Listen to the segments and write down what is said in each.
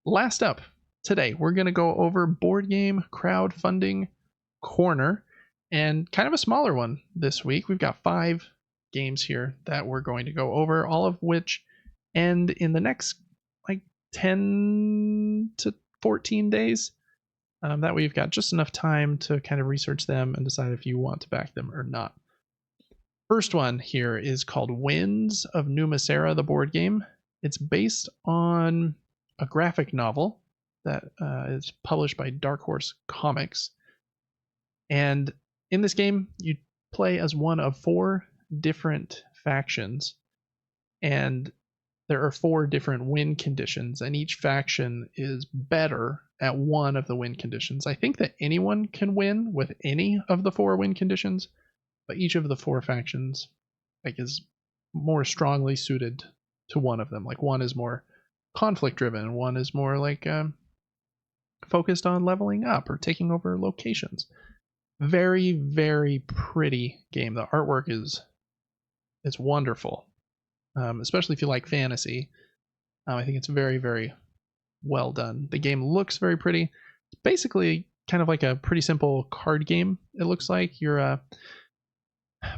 Last up today, we're going to go over board game crowdfunding corner, and kind of a smaller one this week. We've got 5 games here that we're going to go over, all of which end in the next like 10 to 14 days. That way you've got just enough time to kind of research them and decide if you want to back them or not. First one here is called Winds of Numa Sera, the board game. It's based on a graphic novel that is published by Dark Horse Comics. And in this game, you play as one of 4 different factions. And there are 4 different win conditions, and each faction is better at one of the win conditions. I think that anyone can win with any of the 4 win conditions, but each of the 4 factions is more strongly suited to one of them. Like one is more conflict driven, one is more focused on leveling up or taking over locations. Very, very pretty game. The artwork it's wonderful, especially if you like fantasy. I think it's very, very well done. The game looks very pretty. It's basically kind of like a pretty simple card game. It looks like you're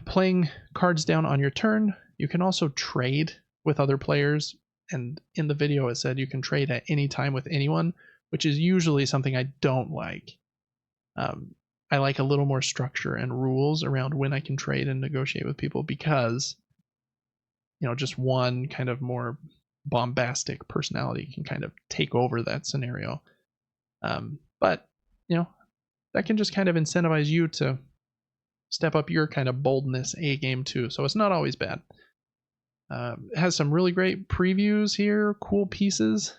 playing cards down on your turn. You can also trade with other players, and in the video it said you can trade at any time with anyone, which is usually something I don't like. I like a little more structure and rules around when I can trade and negotiate with people, because just one kind of more bombastic personality can kind of take over that scenario. But that can just kind of incentivize you to step up your kind of boldness A game too. So it's not always bad. It has some really great previews here, cool pieces.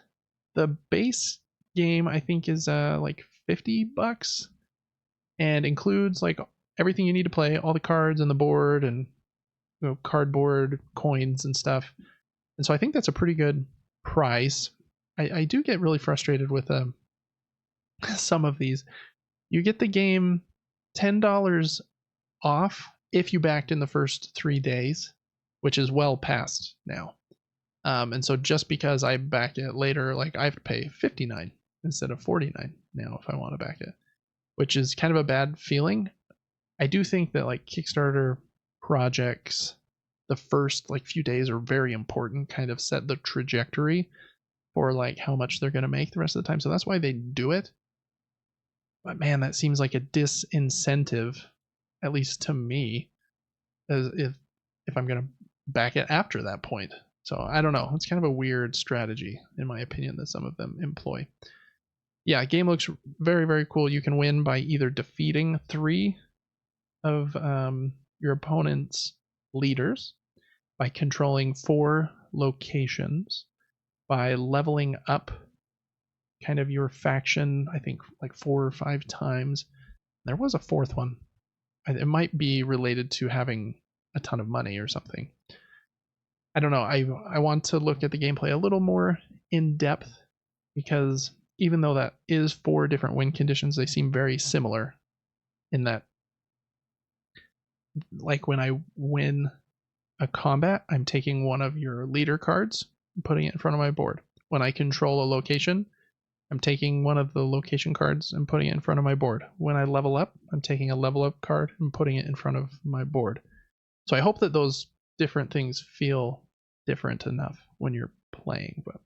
The base game I think is like $50 and includes like everything you need to play, all the cards and the board and cardboard, coins and stuff. And so I think that's a pretty good price. I do get really frustrated with some of these. You get the game $10 off if you backed in the first 3 days, which is well past now. And so just because I back it later, I have to pay $59 instead of $49 now if I want to back it, which is kind of a bad feeling. I do think that Kickstarter projects, the first few days are very important, kind of set the trajectory for how much they're going to make the rest of the time. So that's why they do it. But man, that seems like a disincentive, at least to me, as if I'm going to back it after that point. So I don't know. It's kind of a weird strategy, in my opinion, that some of them employ. Yeah, game looks very, very cool. You can win by either defeating 3 of your opponent's leaders, by controlling 4 locations, by leveling up kind of your faction, I think 4 or 5 times. There was a 4th one. It might be related to having a ton of money or something. I don't know. I want to look at the gameplay a little more in depth, because even though that is 4 different win conditions, they seem very similar in that, when I win a combat, I'm taking one of your leader cards and putting it in front of my board. When I control a location, I'm taking one of the location cards and putting it in front of my board. When I level up, I'm taking a level up card and putting it in front of my board. So I hope that those different things feel different enough when you're playing. But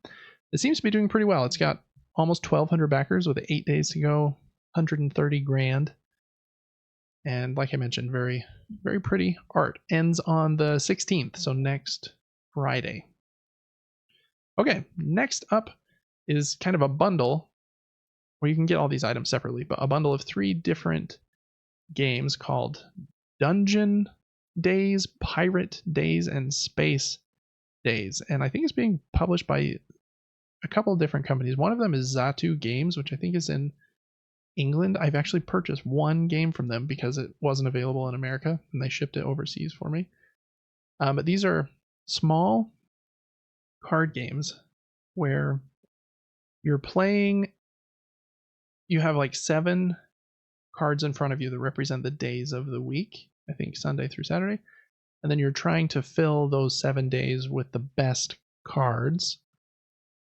it seems to be doing pretty well. It's got almost 1,200 backers with 8 days to go, 130 grand. And like I mentioned, very, very pretty art. Ends on the 16th, so next Friday. Okay, next up is kind of a bundle where you can get all these items separately, but a bundle of 3 different games called Dungeon Days, Pirate Days, and Space Days. And I think it's being published by a couple of different companies. One of them is Zatu Games, which I think is in England. I've actually purchased 1 game from them because it wasn't available in America, and they shipped it overseas for me. But these are small card games where you're playing, you have 7 cards in front of you that represent the days of the week, I think Sunday through Saturday, and then you're trying to fill those 7 days with the best cards,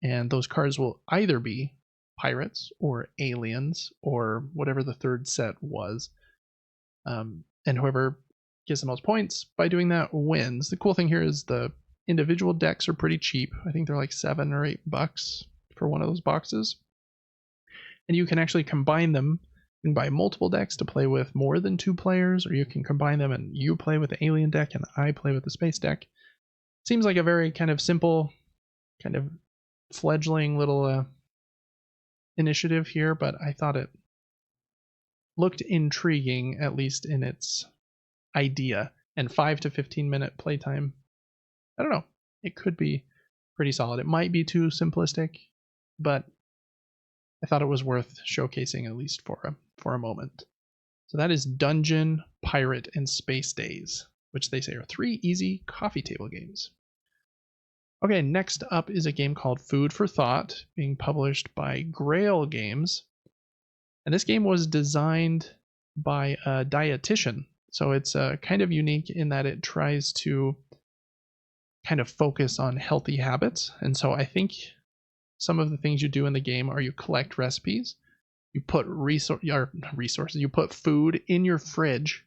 and those cards will either be pirates or aliens or whatever the third set was. And whoever gets the most points by doing that wins. The cool thing here is the individual decks are pretty cheap. I think they're like $7 or $8 for one of those boxes. And you can actually combine them. You can buy multiple decks to play with more than 2 players, or you can combine them and you play with the alien deck and I play with the space deck. Seems like a very kind of simple, kind of fledgling little initiative here, but I thought it looked intriguing, at least in its idea. And 5 to 15 minute playtime, I don't know, it could be pretty solid. It might be too simplistic, but I thought it was worth showcasing at least for a moment. So that is Dungeon, Pirate, and Space Days, which they say are 3 easy coffee table games. Okay, next up is a game called Food for Thought, being published by Grail Games. And this game was designed by a dietitian. So it's kind of unique in that it tries to kind of focus on healthy habits. And so I think some of the things you do in the game are you collect recipes, you put resources, you put food in your fridge,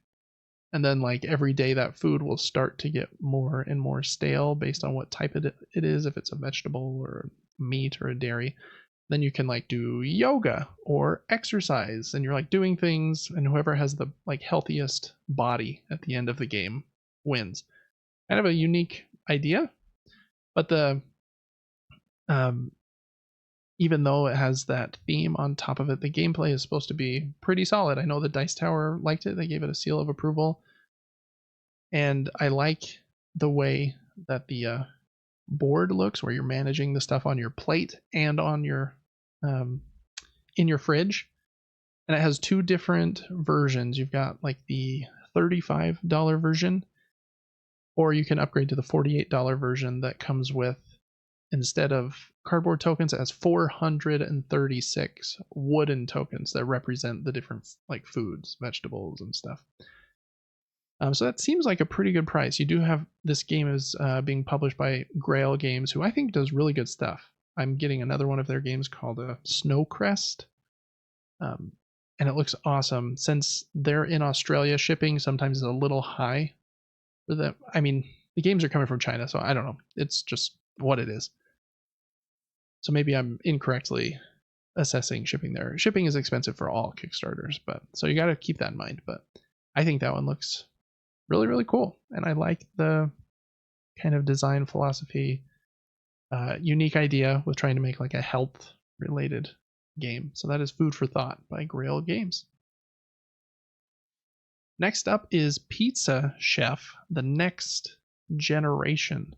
and then like every day that food will start to get more and more stale based on what type it is, if it's a vegetable or meat or a dairy. Then you can like do yoga or exercise, and you're like doing things, and whoever has the like healthiest body at the end of the game wins. Kind of a unique idea, but the even though it has that theme on top of it, the gameplay is supposed to be pretty solid. I know the Dice Tower liked it. They gave it a seal of approval. And I like the way that the board looks, where you're managing the stuff on your plate and on your in your fridge. And it has 2 different versions. You've got like the $35 version, or you can upgrade to the $48 version that comes with, instead of cardboard tokens, it has 436 wooden tokens that represent the different like foods, vegetables, and stuff. So that seems like a pretty good price. You do have, this game is being published by Grail Games, who I think does really good stuff. I'm getting another one of their games called Snowcrest, and it looks awesome. Since they're in Australia, shipping sometimes is a little high for them. I mean, the games are coming from China, so I don't know. It's just what it is. So maybe I'm incorrectly assessing shipping there. Shipping is expensive for all Kickstarters, but so you got to keep that in mind. But I think that one looks really, really cool, and I like the kind of design philosophy. Unique idea with trying to make like a health related game. So that is Food for Thought by Grail Games. Next up is Pizza Chef, The Next Generation.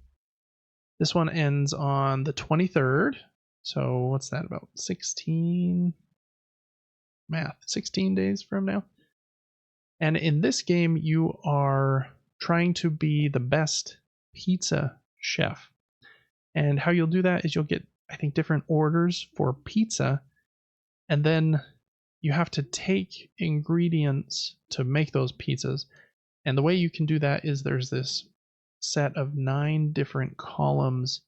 This one ends on the 23rd. So what's that, about 16 days from now? And in this game, you are trying to be the best pizza chef. And how you'll do that is you'll get, I think, different orders for pizza, and then you have to take ingredients to make those pizzas. And the way you can do that is there's this set of 9 different columns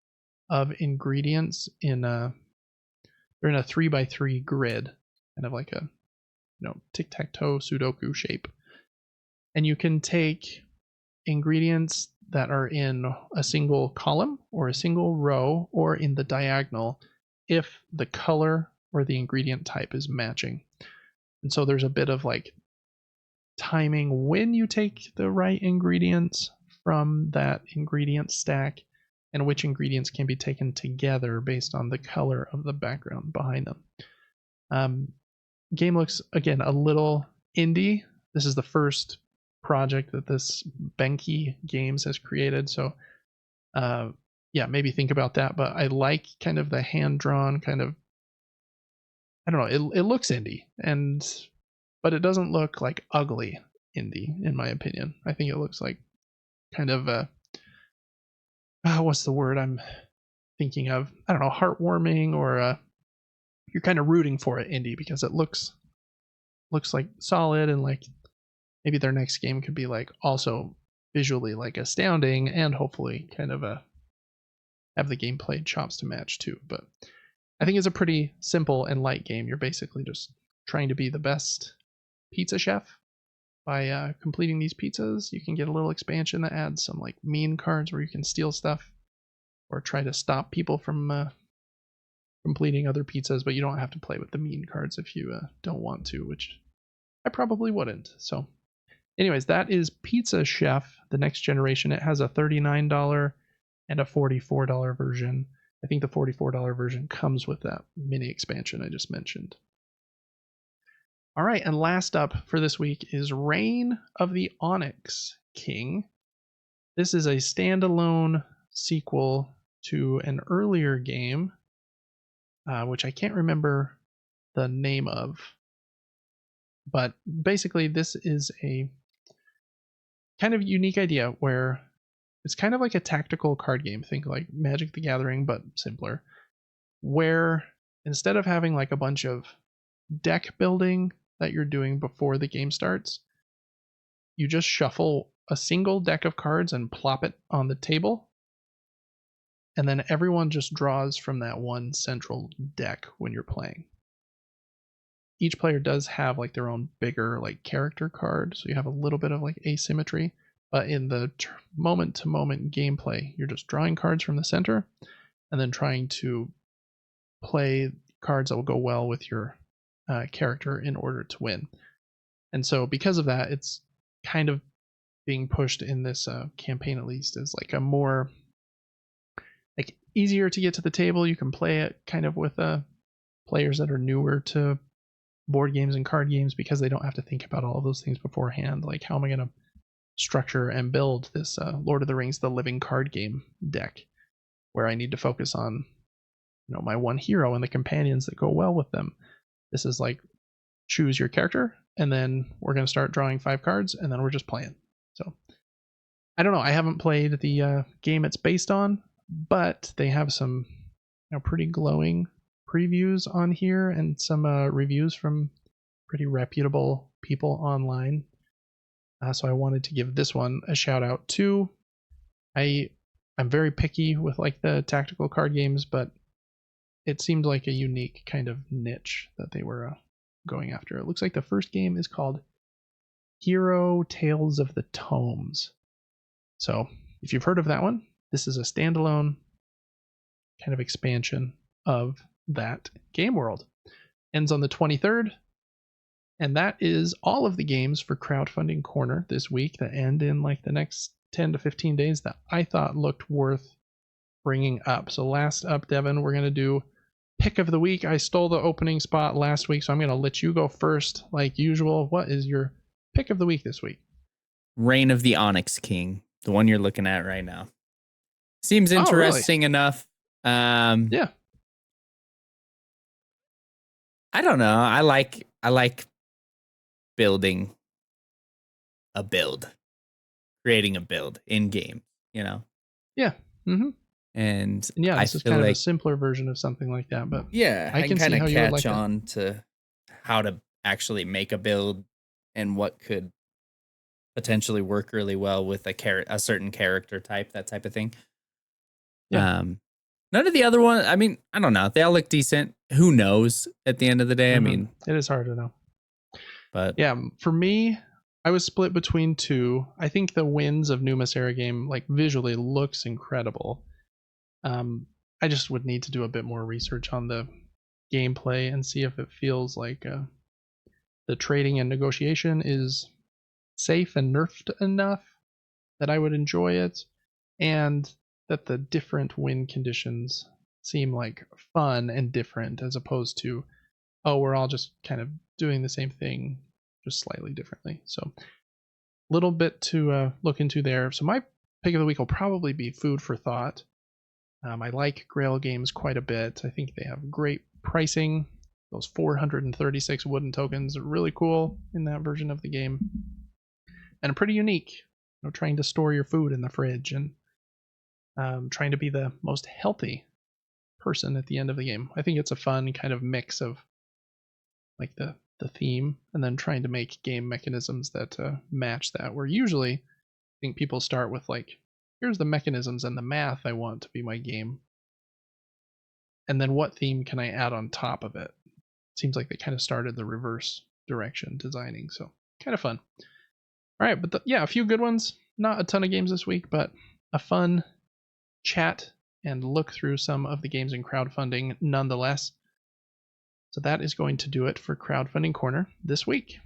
of ingredients they're in a 3x3 grid, kind of like a tic-tac-toe Sudoku shape. And you can take ingredients that are in a single column or a single row or in the diagonal if the color or the ingredient type is matching. And so there's a bit of like timing when you take the right ingredients from that ingredient stack and which ingredients can be taken together based on the color of the background behind them. Game looks, again, a little indie. This is the first project that this Benki Games has created, so yeah, maybe think about that. But I like kind of the hand-drawn kind of, I don't know, it looks indie, but it doesn't look like ugly indie, in my opinion. I think it looks like kind of what's the word I'm thinking of? I don't know, heartwarming, or you're kind of rooting for it indie because it looks like solid, and like maybe their next game could be like also visually like astounding, and hopefully kind of have the gameplay chops to match too. But I think it's a pretty simple and light game. You're basically just trying to be the best pizza chef by completing these pizzas. You can get a little expansion that adds some like mean cards where you can steal stuff or try to stop people from completing other pizzas, but you don't have to play with the mean cards if you don't want to, which I probably wouldn't. So anyways, that is Pizza Chef, the next generation. It has a $39 and a $44 version. I think the $44 version comes with that mini expansion I just mentioned. All right, and last up for this week is Reign of the Onyx King. This is a standalone sequel to an earlier game, which I can't remember the name of. But basically, this is a kind of unique idea where it's kind of like a tactical card game. Think like Magic the Gathering, but simpler. Where instead of having like a bunch of deck building that you're doing before the game starts, you just shuffle a single deck of cards and plop it on the table. And then everyone just draws from that one central deck when you're playing. Each player does have like their own bigger like character card, so you have a little bit of like asymmetry. But in the moment-to-moment gameplay, you're just drawing cards from the center and then trying to play cards that will go well with your character in order to win. And so because of that, it's kind of being pushed in this campaign, at least, as like a more like easier to get to the table. You can play it kind of with players that are newer to board games and card games because they don't have to think about all of those things beforehand. Like, how am I going to structure and build this Lord of the Rings The Living Card Game deck, where I need to focus on, you know, my one hero and the companions that go well with them. This is like choose your character, and then we're going to start drawing 5 cards, and then we're just playing. So I don't know. I haven't played the game it's based on, but they have some, you know, pretty glowing previews on here and some reviews from pretty reputable people online. So I wanted to give this one a shout out too. I'm very picky with like the tactical card games, but it seemed like a unique kind of niche that they were going after. It looks like the first game is called Hero Tales of the Tomes. So if you've heard of that one, this is a standalone kind of expansion of that game world. Ends on the 23rd. And that is all of the games for Crowdfunding Corner this week that end in like the next 10 to 15 days that I thought looked worth bringing up. So last up, Devin, we're going to do Pick of the Week. I stole the opening spot last week, so I'm going to let you go first like usual. What is your Pick of the Week this week? Reign of the Onyx King, the one you're looking at right now. Seems interesting enough. Yeah. I don't know. I like building a build, creating a build in game, you know? Yeah. Mm-hmm. And yeah, this is kind like of a simpler version of something like that, but yeah, I can kind see how of you would catch like on to how to actually make a build and what could potentially work really well with a certain character type, that type of thing. Yeah. None of the other ones, I mean, I don't know. They all look decent. Who knows at the end of the day? Mm-hmm. I mean, it is hard to know. But yeah, for me, I was split between two. I think the Winds of Numa Sera game, like visually, looks incredible. I just would need to do a bit more research on the gameplay and see if it feels like the trading and negotiation is safe and nerfed enough that I would enjoy it, and that the different win conditions seem like fun and different as opposed to, oh, we're all just kind of doing the same thing, just slightly differently. So a little bit to look into there. So my pick of the week will probably be Food for Thought. I like Grail games quite a bit. I think they have great pricing. Those 436 wooden tokens are really cool in that version of the game, and pretty unique. You know, trying to store your food in the fridge and trying to be the most healthy person at the end of the game. I think it's a fun kind of mix of like the theme and then trying to make game mechanisms that match that, where usually think people start with like, here's the mechanisms and the math I want to be my game. And then what theme can I add on top of it? Seems like they kind of started the reverse direction designing, so kind of fun. All right, but yeah, a few good ones. Not a ton of games this week, but a fun chat and look through some of the games in crowdfunding nonetheless. So that is going to do it for Crowdfunding Corner this week.